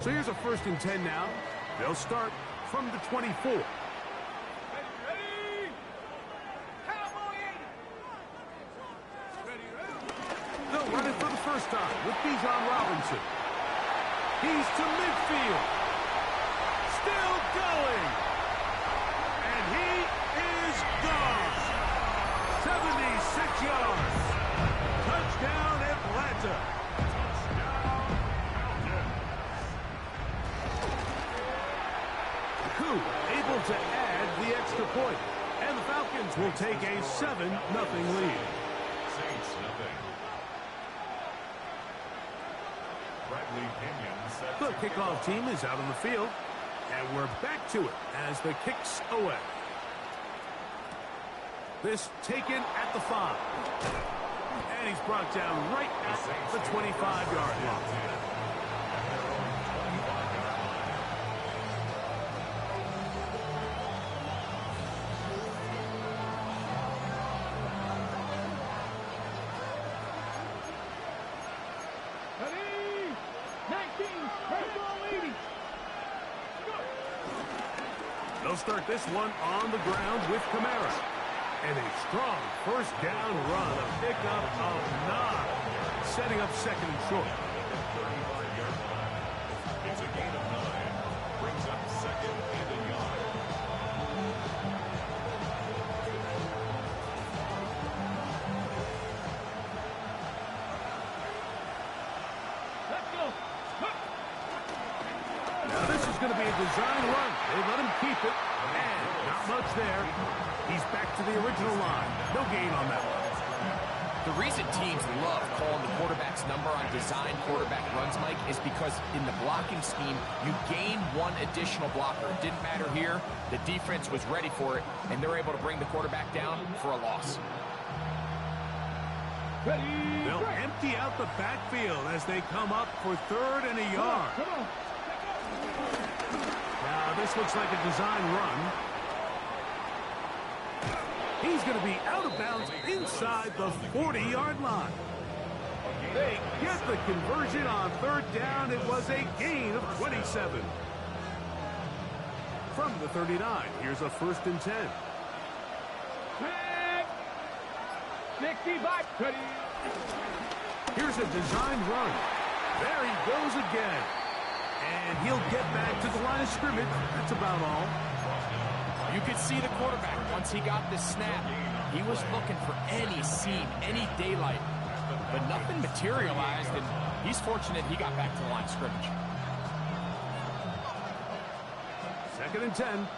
So here's a 1st and 10 now. They'll start from the 24. They'll run it for the first time with Bijan Robinson. He's to midfield. Still going. And he is gone. 76 yards. Touchdown, Atlanta. Able to add the extra point. And the Falcons will take a 7-0 lead. The kickoff team is out on the field. And we're back to it as the kick's away. This taken at the 5. And he's brought down right at the 25-yard line. They'll start this one on the ground with Kamara. And a strong 1st down run, a pickup of 9, setting up 2nd and short. It's a gain of 9, brings up 2nd and a yard. Let's go. Now this is going to be a design run. They let him keep it, and not much there. He's back to the original line. No gain on that one. The reason teams love calling the quarterback's number on design quarterback runs, Mike, is because in the blocking scheme, you gain one additional blocker. It didn't matter here. The defense was ready for it, and they're able to bring the quarterback down for a loss. They'll empty out the backfield as they come up for 3rd and a yard. Now, this looks like a design run. He's going to be out of bounds inside the 40-yard line. They get the conversion on 3rd down. It was a gain of 27. From the 39, here's a 1st and 10. 65. Here's a design run. There he goes again. And he'll get back to the line of scrimmage. That's about all. You could see the quarterback, once he got this snap, he was looking for any seam, any daylight. But nothing materialized, and he's fortunate he got back to the line of scrimmage. 2nd and 10.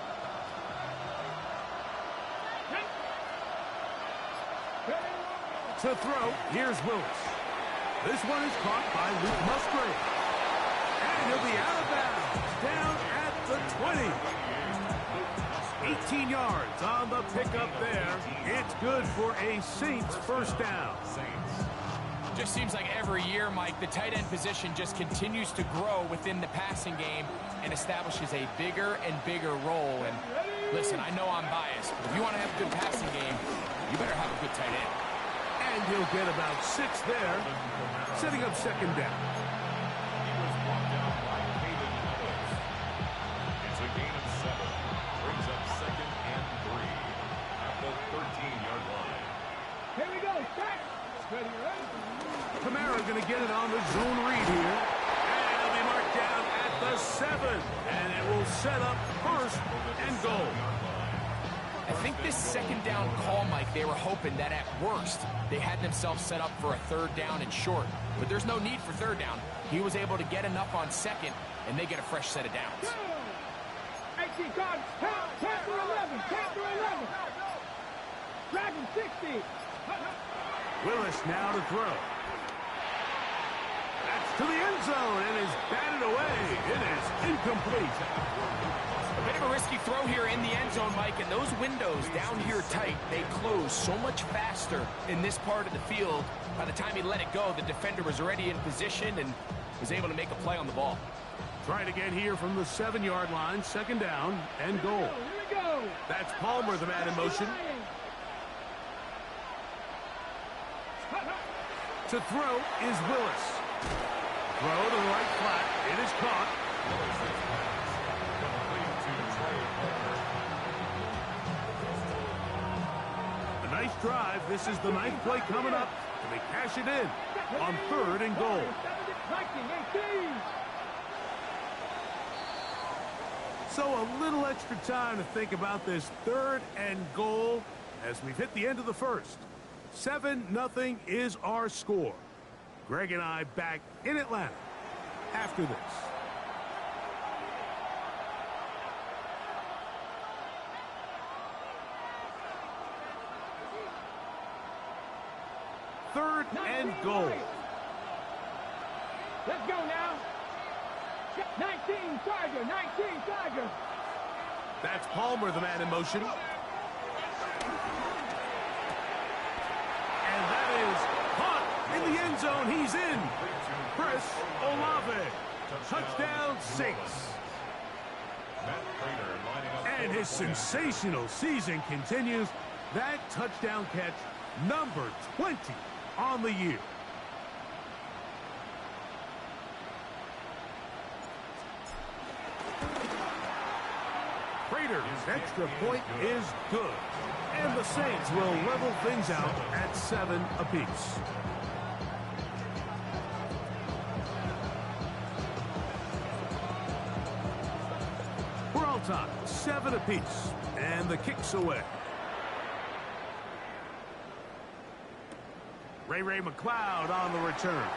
To throw, here's Willis. This one is caught by Luke Musgrave. And he'll be out of bounds, down at the 20. 18 yards on the pickup there. It's good for a Saints 1st down. Just seems like every year, Mike, the tight end position just continues to grow within the passing game and establishes a bigger and bigger role. And listen, I know I'm biased, but if you want to have a good passing game, you better have a good tight end. And he'll get about 6 there, setting up 2nd down. It's a gain of 7. Brings up 2nd and 3 at the 13-yard line. Here we go. Kamara going to get it on the zone read here. And it'll be marked down at the 7. And it will set up 1st and goal. I think this 2nd down call, Mike, they were hoping that at worst they had themselves set up for a 3rd down and short. But there's no need for 3rd down. He was able to get enough on 2nd, and they get a fresh set of downs. 18 cards, count for 11, Dragon 60. Willis now to throw. That's to the end zone and is batted away. It is incomplete. A bit of a risky throw here in the end zone, Mike, and those windows down here tight, they close so much faster in this part of the field. By the time he let it go, the defender was already in position and was able to make a play on the ball. Trying to get here from the 7-yard line, 2nd down and goal. Here we go. That's Palmer, the man in motion. To throw is Willis. Throw to the right flat. It is caught. drive. This is the 9th play coming up, and they cash it in on 3rd and goal. 19-18. So a little extra time to think about this 3rd and goal as we've hit the end of the first. 7-0 is our score. Greg and I back in Atlanta after this. Third and goal. Let's go now. 19 Tiger, 19 Tiger. That's Palmer, the man in motion. And that is caught in the end zone. He's in. Chris Olave. Touchdown 6. And his sensational season continues. That touchdown catch, number 20 on the year. Raiders' extra point is good. And the Saints will level things out at 7 apiece. We're all tied, 7 apiece. And the kick's away. Ray McLeod on the return.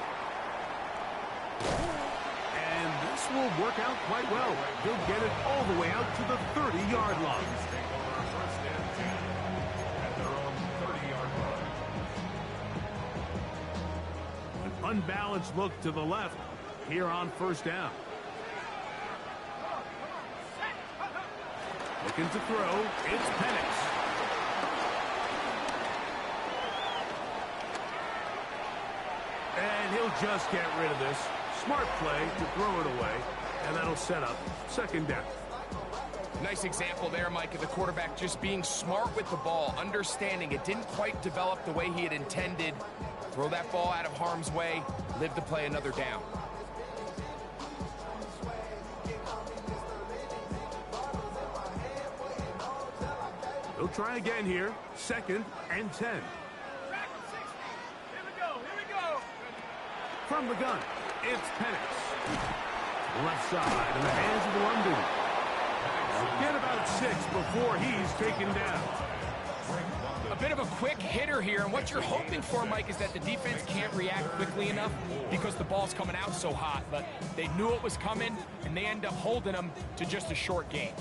And this will work out quite well. He'll get it all the way out to the 30-yard line. An unbalanced look to the left here on 1st down. Looking to throw. It's Penix. And he'll just get rid of this. Smart play to throw it away, and that'll set up 2nd down. Nice example there, Mike, of the quarterback just being smart with the ball, understanding it didn't quite develop the way he had intended. Throw that ball out of harm's way, live to play another down. He'll try again here. 2nd and 10. From the gun, it's Penix. Left side in the hands of London. Get about 6 before he's taken down. A bit of a quick hitter here, and what you're hoping for, Mike, is that the defense can't react quickly enough because the ball's coming out so hot. But they knew it was coming, and they end up holding them to just a short gain.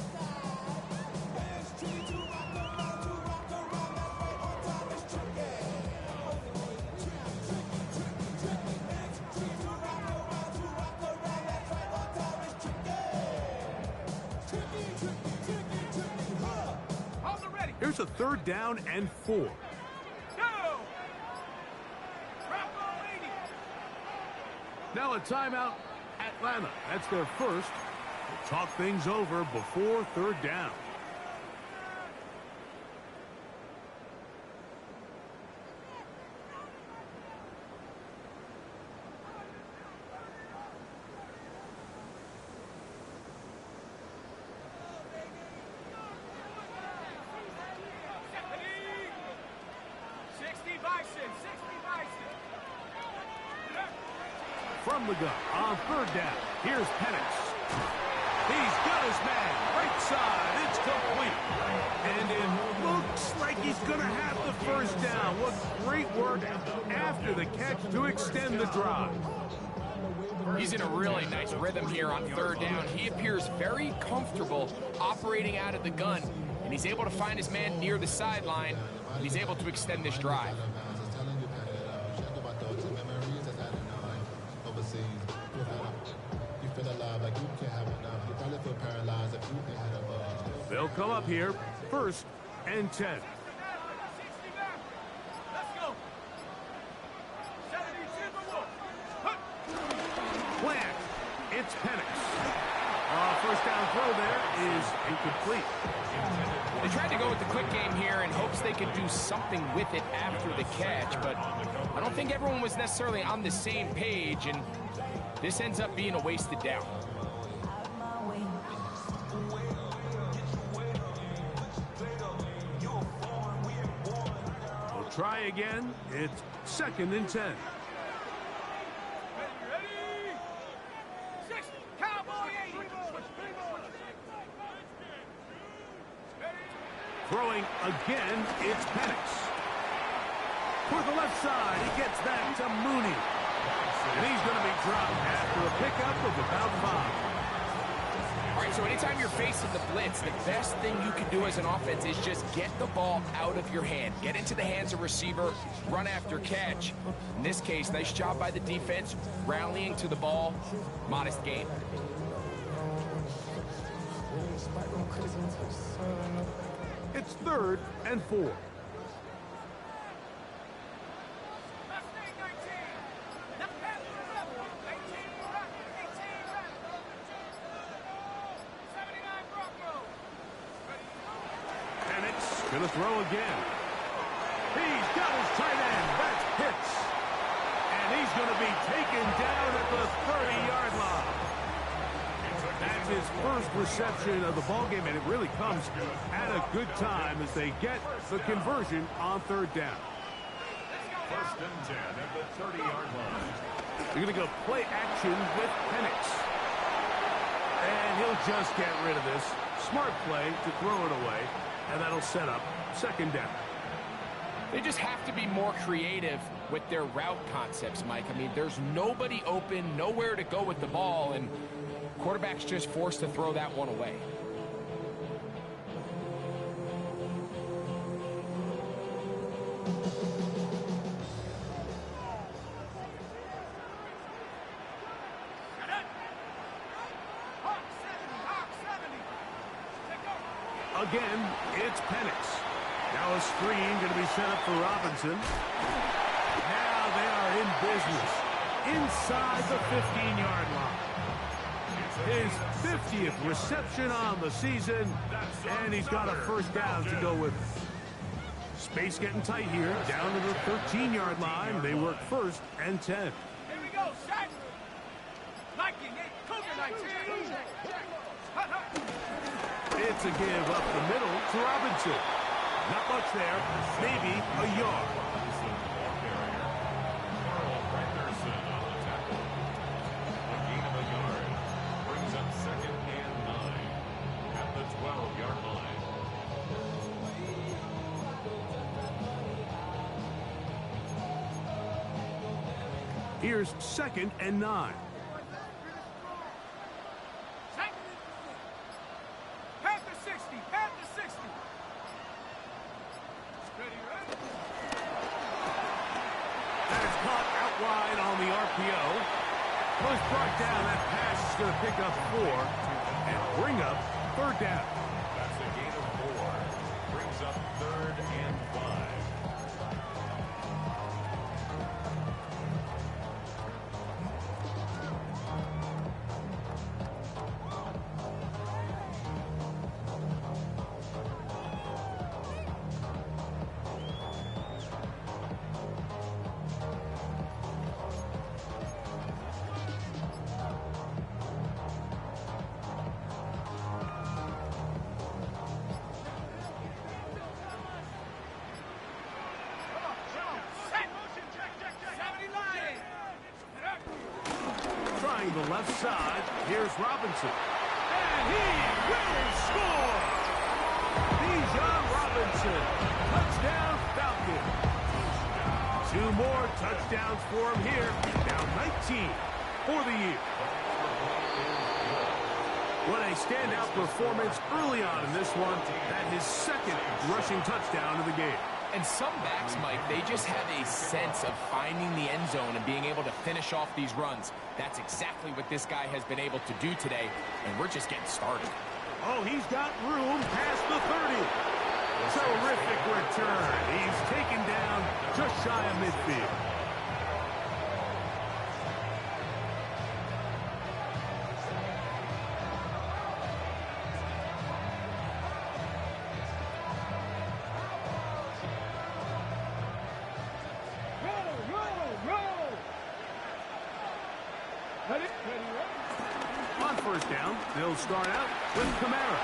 Here's a 3rd down and 4. Go! Now a timeout, Atlanta. That's their first. We'll talk things over before 3rd down. From the gun on 3rd down. Here's Penix. He's got his man. Right side. It's complete. And it looks like he's going to have the 1st down. What great work after the catch to extend the drive. He's in a really nice rhythm here on 3rd down. He appears very comfortable operating out of the gun, and he's able to find his man near the sideline, and he's able to extend this drive. They'll come up here, 1st and 10. Plant. It's Penix. 1st down throw there is incomplete. They tried to go with the quick game here in hopes they could do something with it after the catch, but I don't think everyone was necessarily on the same page, and this ends up being a wasted down. try again. It's 2nd and 10. Throwing again, it's Penix. For the left side, he gets that to Mooney. And he's going to be dropped after a pickup of about 5. All right, so anytime you're facing the blitz, the best thing you can do as an offense is just get the ball out of your hand. Get into the hands of receiver, run after catch. In this case, nice job by the defense, rallying to the ball. Modest gain. It's 3rd and 4. Gonna throw again. He's got his tight end. That's Pitts. And he's gonna be taken down at the 30-yard line. That's his first reception of the ballgame, and it really comes at a good time as they get the conversion on 3rd down. 1st and 10 at the 30-yard line. They're gonna go play action with Penix. And he'll just get rid of this. Smart play to throw it away. And that'll set up 2nd down. They just have to be more creative with their route concepts, Mike. I mean, there's nobody open, nowhere to go with the ball, and quarterback's just forced to throw that one away. Again, it's Penix. Now a screen going to be set up for Robinson. Now they are in business inside the 15-yard line. His 50th reception on the season, and he's got a 1st down to go with it. Space getting tight here, down to the 13-yard line. They work 1st and 10. Here we go, set. Liking it. Cougar 19. It's a give up the middle to Robinson. Not much there, maybe a yard. Brings up 2nd and 9 at the 12-yard line. Here's 2nd and 9. Was brought down. That pass is going to pick up 4 and bring up 3rd down. That's a gain of 4. Brings up 3rd and 5. The left side, here's Robinson. And he will score! Bijan Robinson, touchdown Falcon. 2 more touchdowns for him here. Now 19 for the year. What a standout performance early on in this one. That his 2nd rushing touchdown of the game. And some backs, Mike, they just have a sense of finding the end zone and being able to finish off these runs. That's exactly what this guy has been able to do today, and we're just getting started. Oh, he's got room past the 30. Terrific return. He's taken down just shy of midfield. On 1st down, they'll start out with Kamara.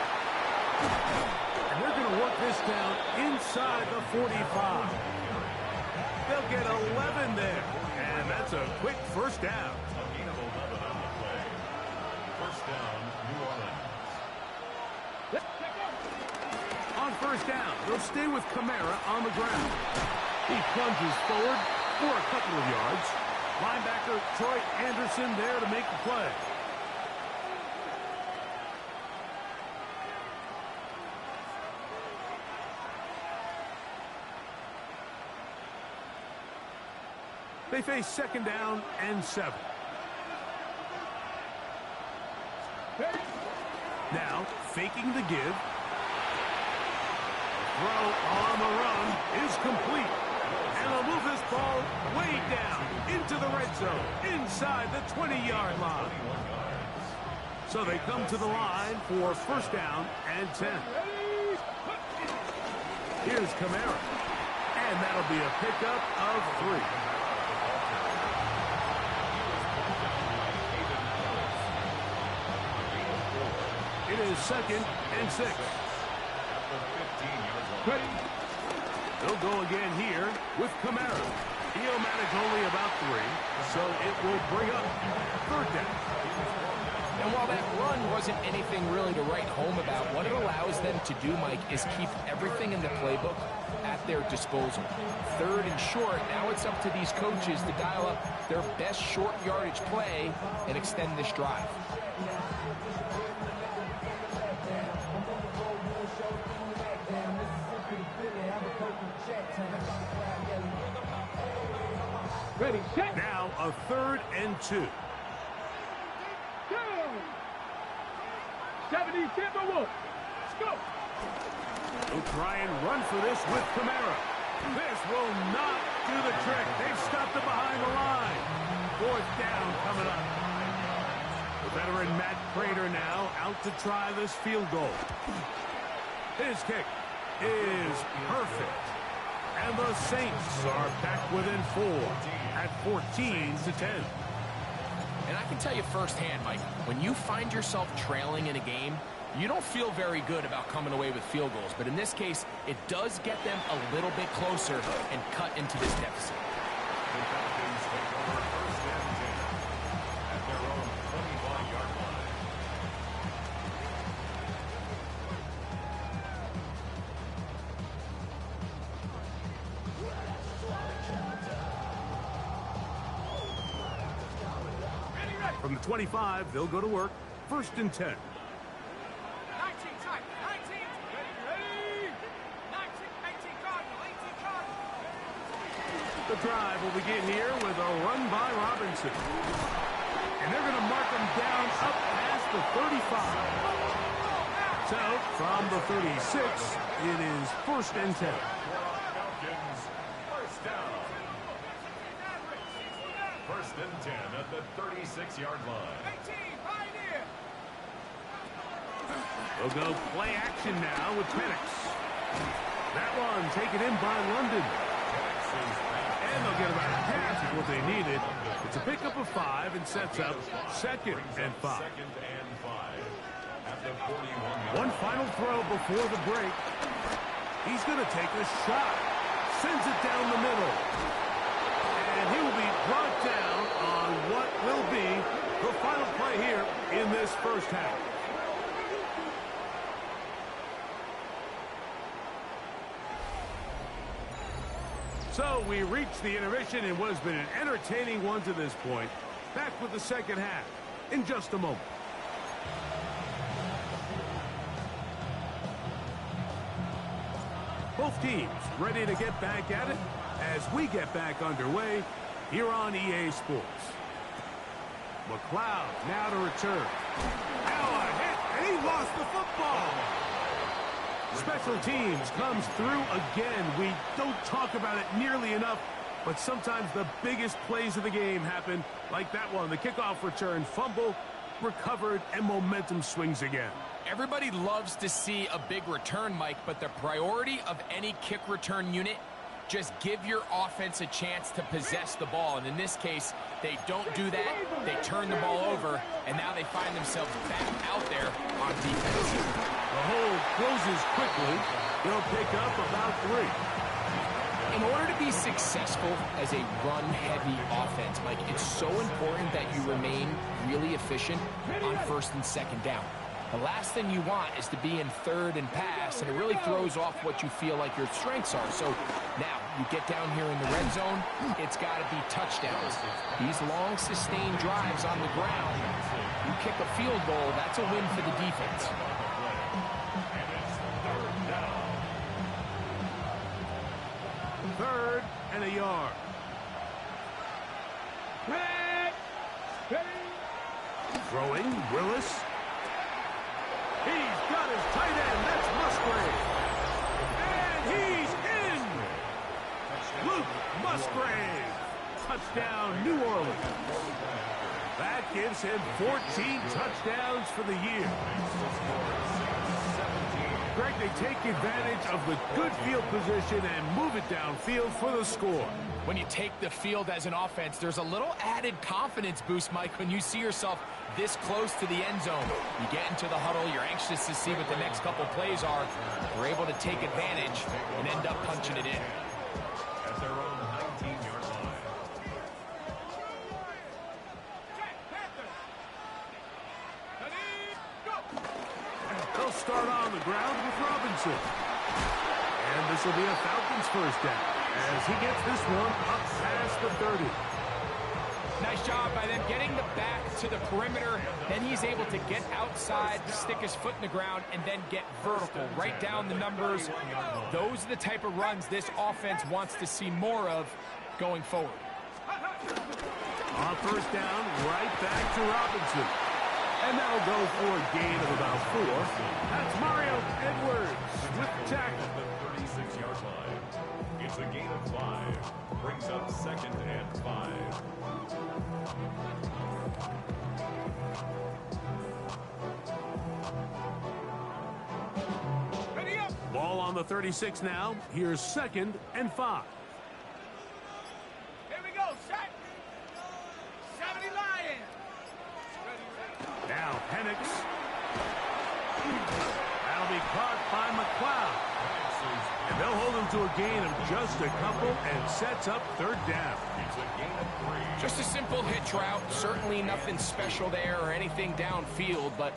And they're going to work this down inside the 45. They'll get 11 there. And that's a quick first down. A gain of 11 on the play. First down, New Orleans. On first down, they'll stay with Kamara on the ground. He plunges forward for a couple of yards. Linebacker Troy Anderson there to make the play. They face second down and 7. Now, faking the give. Throw on the run is complete. And they'll move this ball way down into the red zone, inside the 20-yard line. So they come to the line for first down and 10. Here's Kamara. And that'll be a pickup of 3. It is second and 6. They'll go again here with Kamara. He'll manage only about 3, so it will bring up third down. And while that run wasn't anything really to write home about, what it allows them to do, Mike, is keep everything in the playbook at their disposal. Third and short, now it's up to these coaches to dial up their best short yardage play and extend this drive. Ready, set. Now a third and 2. 70 Timberwolves. Let's go. They'll try and run for this with Kamara. This will not do the trick. They've stopped it behind the line. Fourth down coming up. The veteran Matt Prater now out to try this field goal. His kick is perfect. And the Saints are back within 4 at 14-10. And I can tell you firsthand, Mike, when you find yourself trailing in a game, you don't feel very good about coming away with field goals. But in this case, it does get them a little bit closer and cut into this deficit. The Falcons take over first and 10 at their own 25-yard line. From the 25, they'll go to work. First and 10. 19, time. 19. Ready. 19, 18, Cardinal. 18, Cardinal. The drive will begin here with a run by Robinson. And they're going to mark him down up past the 35. So, from the 36, it is first and 10. Falcons, first down. First and 10 at the 36-yard line. 18, Pioneer. They'll go play action now with Penix. That one taken in by London. And they'll get about half of what they needed. It's a pickup of 5 and sets up second and 5. Second and 5 at the 41-yard line. One final throw before the break. He's going to take a shot. Sends it down the middle. And he will be brought down on what will be the final play here in this first half. So we reach the intermission in what has been an entertaining one to this point. Back with the second half in just a moment. Both teams ready to get back at it as we get back underway here on EA Sports. McLeod now to return. Now a hit, and he lost the football. Special teams comes through again. We don't talk about it nearly enough, but sometimes the biggest plays of the game happen like that one. The kickoff return, fumble, recovered, and momentum swings again. Everybody loves to see a big return, Mike, but the priority of any kick return unit, just give your offense a chance to possess the ball. And in this case, they don't do that. They turn the ball over, and now they find themselves back out there on defense. The hole closes quickly. They'll pick up about 3. In order to be successful as a run-heavy offense, Mike, it's so important that you remain really efficient on first and second down. The last thing you want is to be in third and pass, and it really throws off what you feel like your strengths are. So now you get down here in the red zone, it's got to be touchdowns. These long, sustained drives on the ground, you kick a field goal, that's a win for the defense. Third and a yard. Throwing, Willis. He's got his tight end. That's Musgrave. And he's in. Luke Musgrave. Touchdown, New Orleans. That gives him 14 touchdowns for the year. Greg, they take advantage of the good field position and move it downfield for the score. When you take the field as an offense, there's a little added confidence boost, Mike, when you see yourself this close to the end zone. You get into the huddle, you're anxious to see what the next couple plays are. You're able to take advantage and end up punching it in. At their own 19-yard line. They'll start on the ground with Robinson. And this will be a Falcons first down as he gets this one up past the 30. Nice job by them getting the back to the perimeter. Then he's able to get outside, stick his foot in the ground, and then get vertical. Right down the numbers. Those are the type of runs this offense wants to see more of going forward. On first down, right back to Robinson. And that'll go for a gain of about 4. That's Mario Edwards with the tackle. At the 36-yard line. It's a gain of 5. Brings up second and 5. Ball on the 36 now. Here's second and 5. Here we go, set. 70 Lions. Now Penix. That'll be caught by McLeod. And they'll hold him to a gain of just a couple and sets up third down. It's a gain of 3. Just a simple hitch route. Certainly nothing special there or anything downfield, but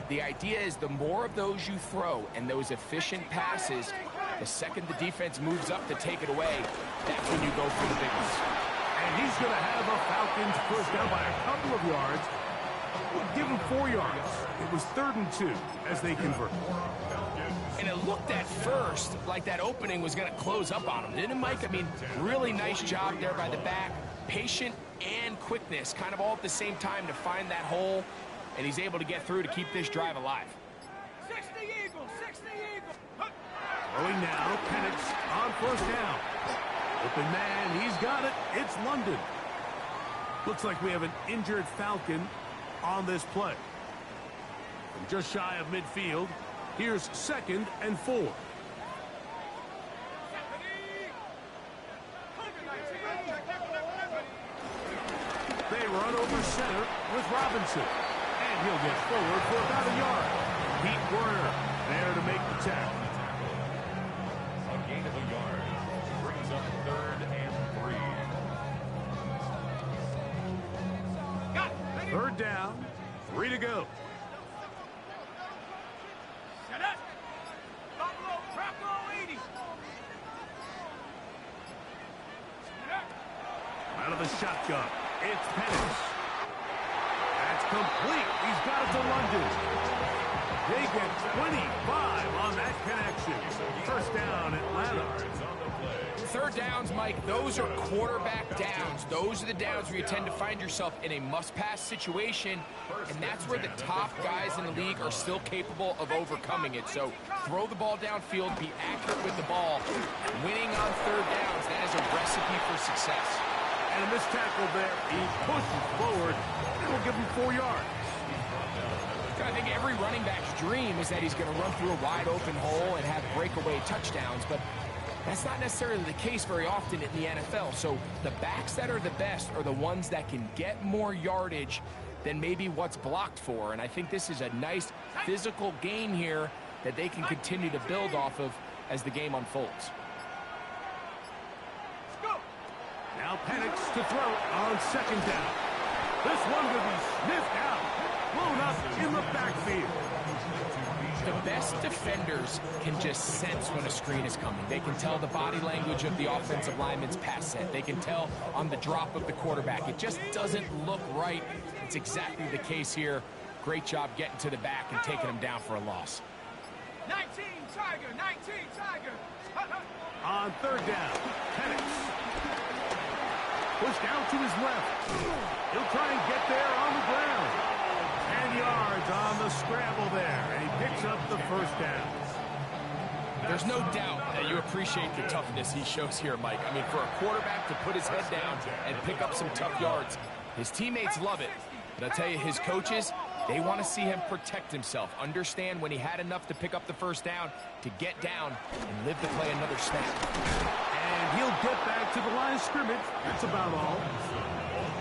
the idea is the more of those you throw and those efficient passes, the second the defense moves up to take it away, that's when you go for the big ones. And he's going to have a Falcons pushed down by a couple of yards. We'll give him 4 yards. It was 3rd and 2 as they convert. And it looked at first like that opening was going to close up on him, didn't it, Mike? I mean, really nice job there by the back. Patient and quickness, kind of all at the same time to find that hole, and he's able to get through to keep this drive alive. 60 Eagles, 60 Eagles. Throwing now, Penix on first down. Open man, he's got it. It's London. Looks like we have an injured Falcon on this play. From just shy of midfield, here's second and 4. They run over center with Robinson. And he'll get forward for about a yard. Pete Werner there to make the tackle. A gain of a yard. Brings up 3rd and 3. 3rd down, 3 to go. Set up. Buffalo, Buffalo 80. Set up. Out of the shotgun, it's Penix. That's complete. He's got it to London. They get 25 on that connection. First down, Atlanta. 3rd downs, Mike, those are quarterback downs. Those are the downs where you tend to find yourself in a must-pass situation, and that's where the top guys in the league are still capable of overcoming it. So throw the ball downfield, be accurate with the ball. Winning on 3rd downs, that is a recipe for success. And in this tackle there, he pushes forward, and will give him 4 yards. I think every running back's dream is that he's going to run through a wide-open hole and have breakaway touchdowns, but that's not necessarily the case very often in the NFL. So the backs that are the best are the ones that can get more yardage than maybe what's blocked for. And I think this is a nice physical gain here that they can continue to build off of as the game unfolds. Now Penix to throw on second down. This one will be sniffed out. Blown up in the backfield. The best defenders can just sense when a screen is coming. They can tell the body language of the offensive lineman's pass set. They can tell on the drop of the quarterback. It just doesn't look right. It's exactly the case here. Great job getting to the back and taking him down for a loss. 19 Tiger, 19 Tiger. On third down, Penix. Pushed out to his left. He'll try and get there on the ground. 10 yards on the scramble there, and he picks up the first down. There's no doubt that you appreciate the toughness he shows here, Mike. I mean, for a quarterback to put his head down and pick up some tough yards, his teammates love it. But I'll tell you, his coaches, they want to see him protect himself, understand when he had enough to pick up the first down, to get down and live to play another snap. And he'll get back to the line of scrimmage. That's about all.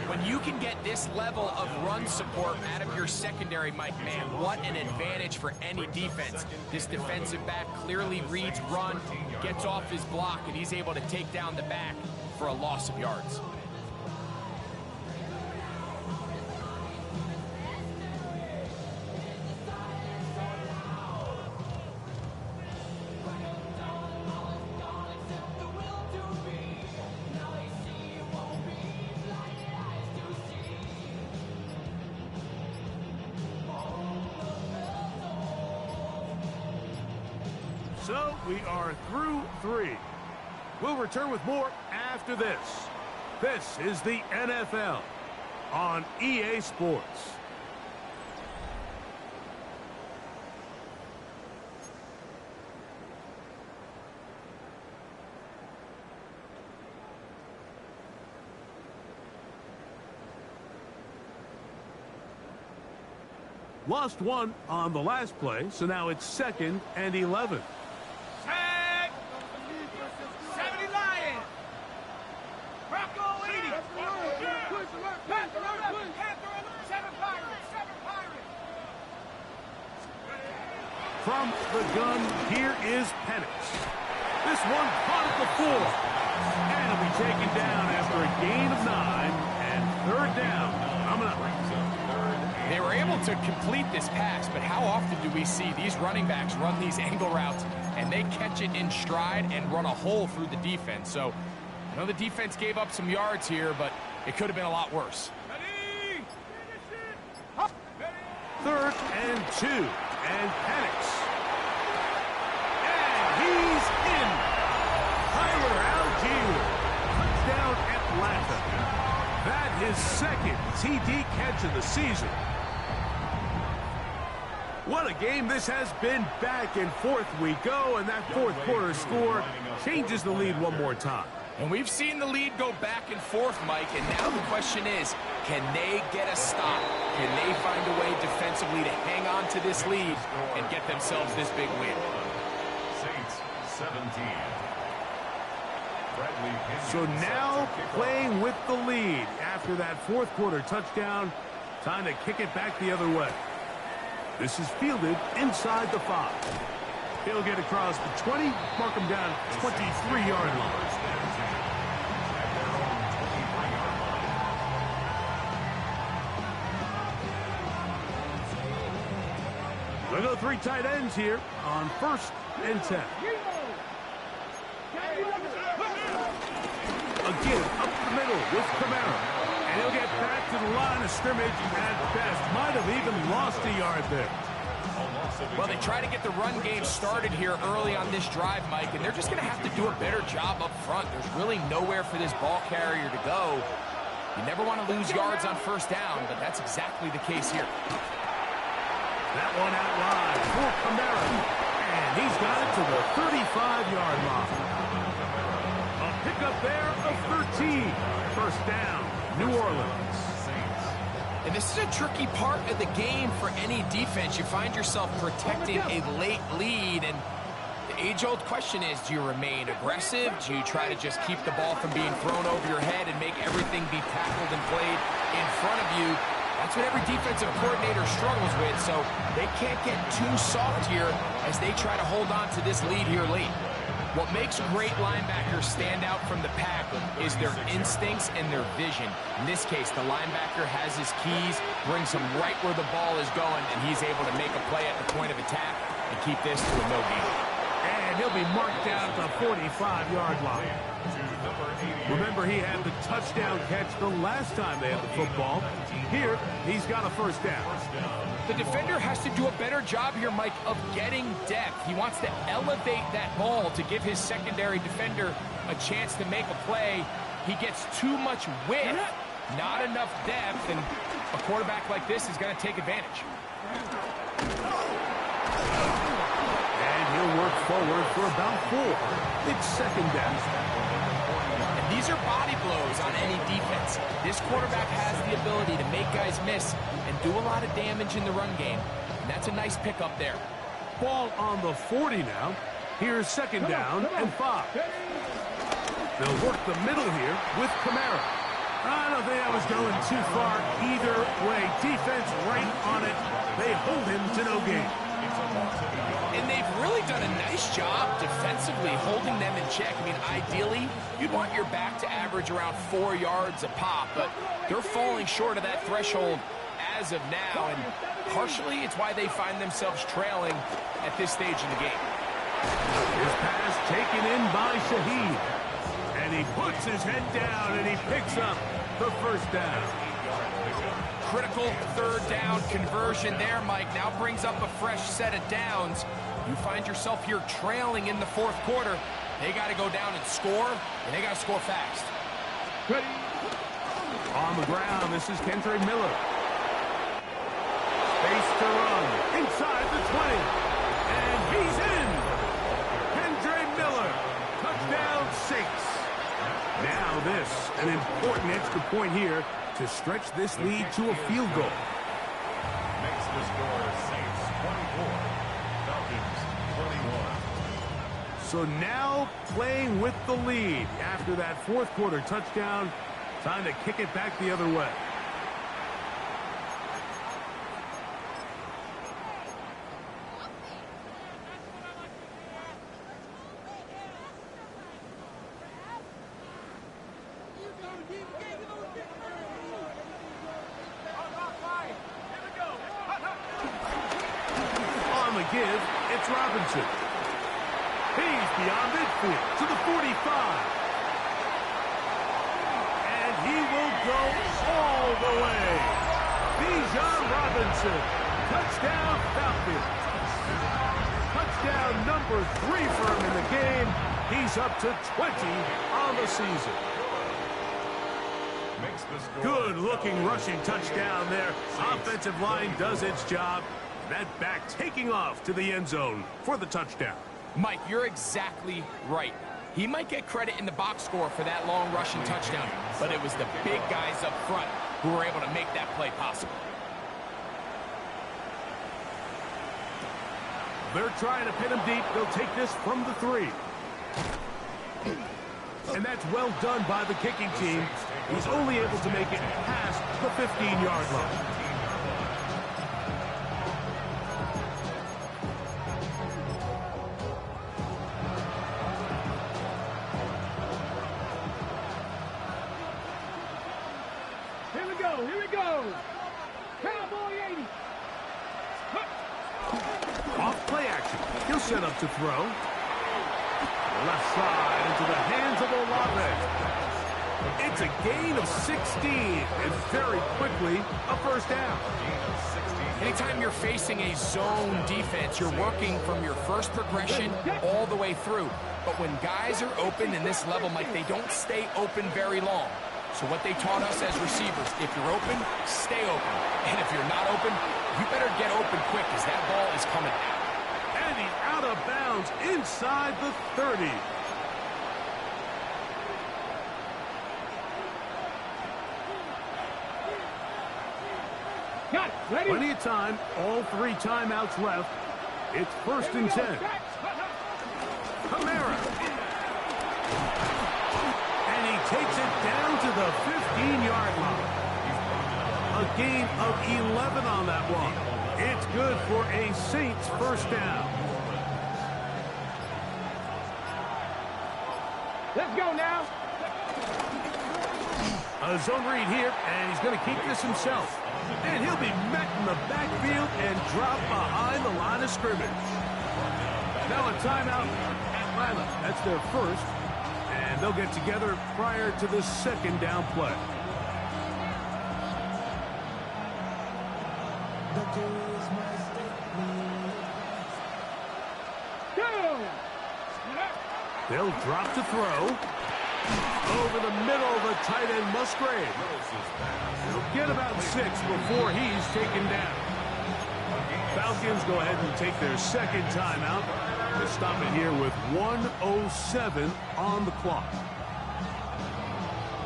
When you can get this level of run support out of your secondary, Mike, man, what an advantage for any defense. This defensive back clearly reads run, gets off his block, and he's able to take down the back for a loss of yards. So we are through 3. We'll return with more after this. This is the NFL on EA Sports. Lost one on the last play, so now it's 2nd and 11. Tag. 70 Lions. Bronco 80. Panther 11. Panther 11. 7 Pirates. 7 Pirates. From the gun, here is Penix. This one caught at the 4. And it'll be taken down after a gain of 9. And third down coming up. They were able to complete this pass, but how often do we see these running backs run these angle routes and they catch it in stride and run a hole through the defense? So I know the defense gave up some yards here, but it could have been a lot worse. Ready. 3rd and 2. And Penix. And he's in. Tyler Algier. Touchdown Atlanta. That is 2nd TD catch of the season. What a game this has been. Back and forth we go, and that fourth quarter score changes the lead one more time. And we've seen the lead go back and forth, Mike, and now the question is, can they get a stop? Can they find a way defensively to hang on to this lead and get themselves this big win? Saints 17. So now playing with the lead after that fourth quarter touchdown, time to kick it back the other way. This is fielded inside the 5. He'll get across the 20, mark him down 23-yard line. We'll go 3 tight ends here on 1st and 10. Again, up the middle with Camara. And he'll get back to the line of scrimmage at best. Might have even lost a yard there. Well, they try to get the run game started here early on this drive, Mike, and they're just going to have to do a better job up front. There's really nowhere for this ball carrier to go. You never want to lose yards on 1st down, but that's exactly the case here. That one out wide for Camara. And he's got it to the 35-yard line. A pickup there of 13. 1st down, New Orleans. And this is a tricky part of the game for any defense. You find yourself protecting a late lead, and the age-old question is, do you remain aggressive? Do you try to just keep the ball from being thrown over your head and make everything be tackled and played in front of you? That's what every defensive coordinator struggles with, so they can't get too soft here as they try to hold on to this lead here late. What makes great linebackers stand out from the pack is their instincts and their vision. In this case, the linebacker has his keys, brings him right where the ball is going, and he's able to make a play at the point of attack and keep this to a no gain. And he'll be marked down at the 45-yard line. Remember, he had the touchdown catch the last time they had the football. Here, he's got a first down. The defender has to do a better job here, Mike, of getting depth. He wants to elevate that ball to give his secondary defender a chance to make a play. He gets too much width, not enough depth, and a quarterback like this is going to take advantage. And he'll work forward for about 4. It's second down. These are body blows on any defense. This quarterback has the ability to make guys miss and do a lot of damage in the run game. And that's a nice pickup there. Ball on the 40 now. Here's second down and 5. They'll work the middle here with Kamara. I don't think that was going too far either way. Defense right on it. They hold him to no gain. And they've really done a nice job defensively holding them in check. I mean, ideally, you'd want your back to average around 4 yards a pop, but they're falling short of that threshold as of now, and partially it's why they find themselves trailing at this stage in the game. His pass taken in by Shaheed, and he puts his head down and he picks up the first down. Critical third down conversion there, Mike. Now brings up a fresh set of downs. You find yourself here trailing in the fourth quarter. They got to go down and score, and they got to score fast. Ready. On the ground, this is Kendre Miller. Space to run inside the 20. And he's in. Kendre Miller. Touchdown 6. Now this, an important extra point here to stretch this lead to a field goal. Makes the score Saints 24, Falcons 21. So now playing with the lead after that fourth quarter touchdown. Time to kick it back the other way. Give, it's Robinson. He's beyond midfield to the 45. And he will go all the way. Bijan Robinson. Touchdown Falcons. Touchdown number 3 for him in the game. He's up to 20 on the season. Good looking rushing touchdown there. Offensive line does its job. That back taking off to the end zone for the touchdown. Mike, you're exactly right. He might get credit in the box score for that long rushing touchdown, but it was the big guys up front who were able to make that play possible. They're trying to pin him deep. They'll take this from the 3. And that's well done by the kicking team. He's only able to make it past the 15-yard line. Here we go. Cowboy 80. Off play action. He'll set up to throw. Left side into the hands of Olave. It's a gain of 16, and very quickly, a first down. Anytime you're facing a zone defense, you're working from your first progression all the way through. But when guys are open in this level, Mike, they don't stay open very long. So what they taught us as receivers, if you're open, stay open. And if you're not open, you better get open quick because that ball is coming out. And he's out of bounds inside the 30. Got it. Ready? Plenty of time. All 3 timeouts left. It's first and 10. Kamara. And he takes it down to the 15-yard line. A gain of 11 on that one. It's good for a Saints first down. Let's go now. A zone read here, and he's going to keep this himself. And he'll be met in the backfield and dropped behind the line of scrimmage. Now a timeout, Atlanta. That's their first. And they'll get together prior to the second down play. They'll drop to throw. Over the middle of the tight end, Musgrave. He'll get about 6 before he's taken down. Falcons go ahead and take their second timeout. They stop it here with 1:07 on the clock.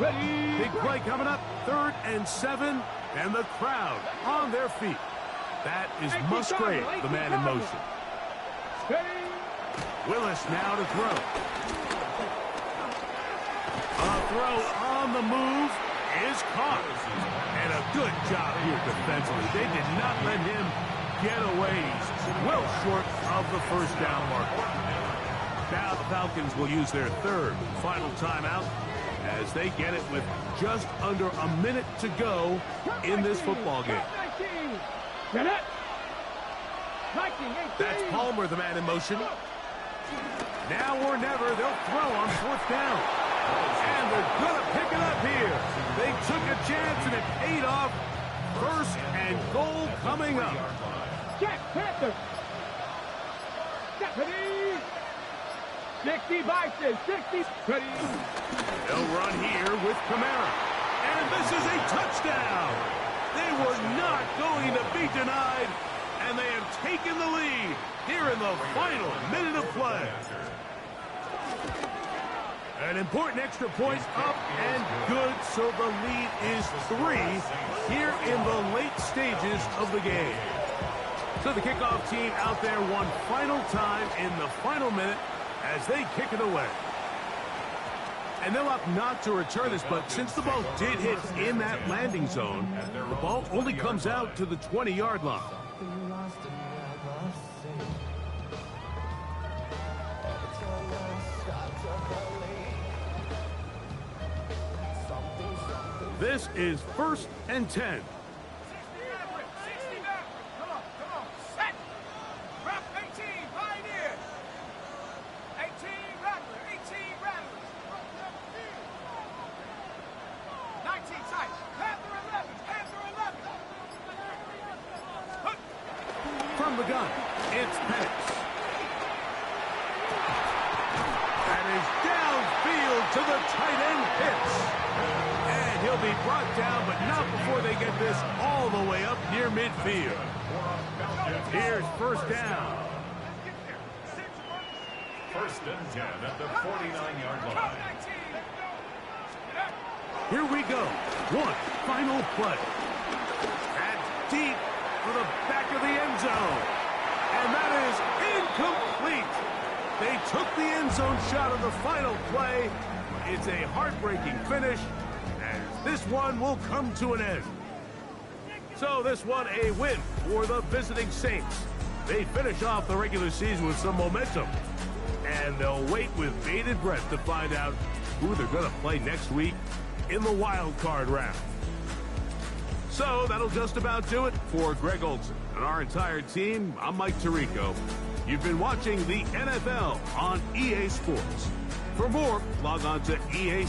Ready. Big play coming up, 3rd and 7, and the crowd on their feet. That is Musgrave, the man in motion. Ready. Willis now to throw. A throw on the move is caught. And a good job here defensively. They did not let him get away. He's well short of the first down marker. Now the Falcons will use their third and final timeout as they get it with just under a minute to go in this football game. 19. Get it. 19, 18. That's Palmer, the man in motion. Now or never, they'll throw on 4th down. And they're going to pick it up here. They took a chance and it paid off. 1st and goal coming up. Check, Panther. Check, ready. 60 Bison, 60. Ready. They'll run here with Kamara. And this is a touchdown. They were not going to be denied. And they have taken the lead here in the final minute of play. An important extra point up and good, so the lead is 3 here in the late stages of the game. So the kickoff team out there one final time in the final minute as they kick it away. And they'll opt not to return this, but since the ball did hit in that landing zone, the ball only comes out to the 20-yard line. This is 1st and 10. From the gun, it's Penix. That is downfield to the tight end Pitts. And he'll be brought down, but not before they get this all the way up near midfield. Here's 1st down. 1st and 10 at the 49-yard line. Here we go. One final play. That's deep for the back of the end zone. And that is incomplete. They took the end zone shot of the final play. It's a heartbreaking finish, as this one will come to an end. So this one a win for the visiting Saints. They finish off the regular season with some momentum. And they'll wait with bated breath to find out who they're going to play next week in the wild card round. So that'll just about do it for Greg Olson and our entire team. I'm Mike Tirico. You've been watching the NFL on EA Sports. For more, log on to EA